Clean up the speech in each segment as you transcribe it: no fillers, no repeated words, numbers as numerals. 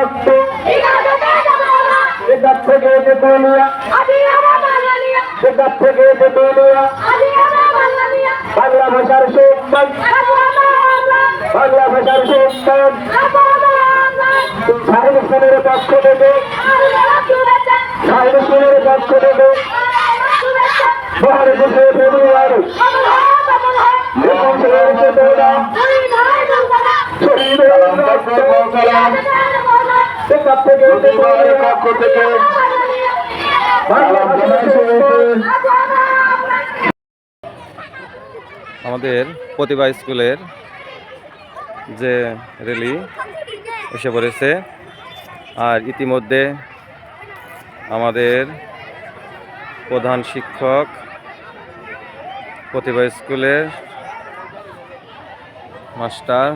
রক্ত যেখান থেকে তেতুলিয়া যেখান থেকে তেতুলিয়া বাংলা ভাষার সম্মান বাংলা ভাষার সম্মান সাহিত্য স্কুলের পক্ষ থেকে সাহিত্য স্কুলের পক্ষ থেকে মহান ২৫শে ফেব্রুয়ারি আমাদের প্রতিভা স্কুলের যে র্যালি এসে পড়েছে আর ইতিমধ্যে আমাদের প্রধান শিক্ষক প্রতিভা স্কুলের মাস্টার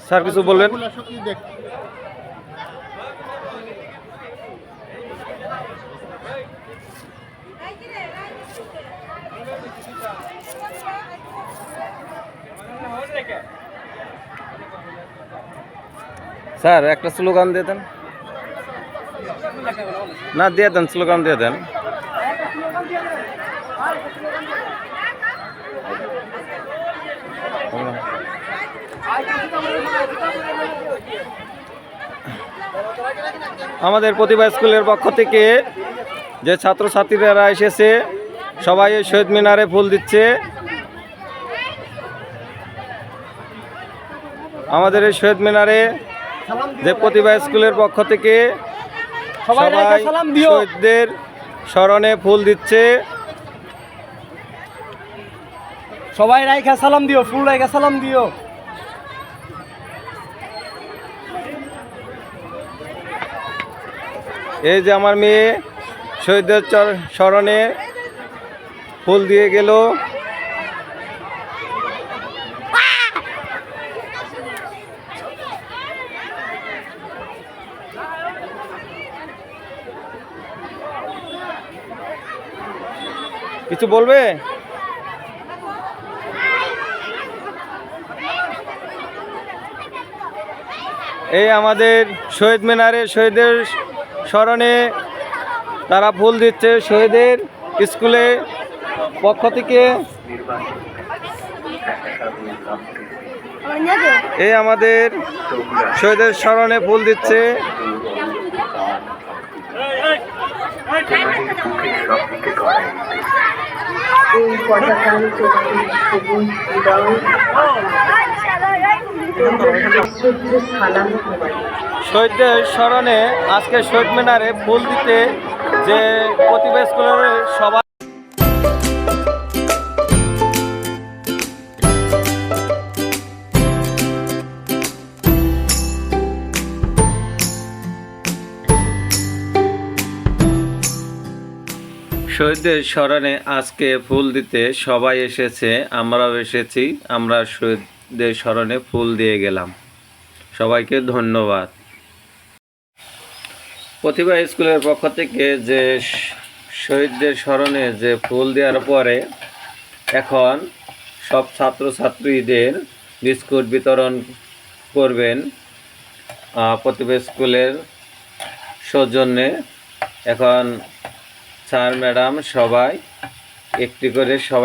স্যার কিছু বলবেন? স্যার একটা স্লোগান দিয়ে দেন না, দিয়ে দেন, স্লোগান দিয়ে দেন। আমাদের প্রতিভা স্কুলের পক্ষ থেকে যে ছাত্রছাত্রীরা এসেছে সবাই এই শহীদ মিনারে ফুল দিচ্ছে। আমাদের এই শহীদ মিনারে যে প্রতিভা স্কুলের পক্ষ থেকে সবাই শহীদদের স্মরণে ফুল দিচ্ছে। সবাই রাইখা সালাম দিও, ফুল রাইখা সালাম দিও। এই যে আমার মেয়ে শহীদদের স্মরণে ফুল দিয়ে গেল। কিছু বলবে? এই আমাদের শহীদ মিনারে শহীদের স্মরণে তারা ফুল দিচ্ছে শহীদের স্কুলে পক্ষ থেকে। এই আমাদের শহীদের স্মরণে ফুল দিচ্ছে। শহীদদের স্মরণে আজকে শহীদ মিনারে ফুল দিতে যে প্রতিভা স্কুলের সবাই শহীদদের স্মরণে আজকে ফুল দিতে সবাই এসেছে, আমরাও এসেছি। আমরা শহীদদের স্মরণে ফুল দিয়ে গেলাম। সবাইকে ধন্যবাদ। প্রতিভা স্কুলের পক্ষ থেকে যে শহীদদের স্মরণে যে ফুল দেওয়ার পরে এখন সব ছাত্রছাত্রীদের বিস্কুট বিতরণ করবেন প্রতিভা স্কুলের সৌজন্যে। এখন স্যার ম্যাডাম সবাই একটি করে সবাই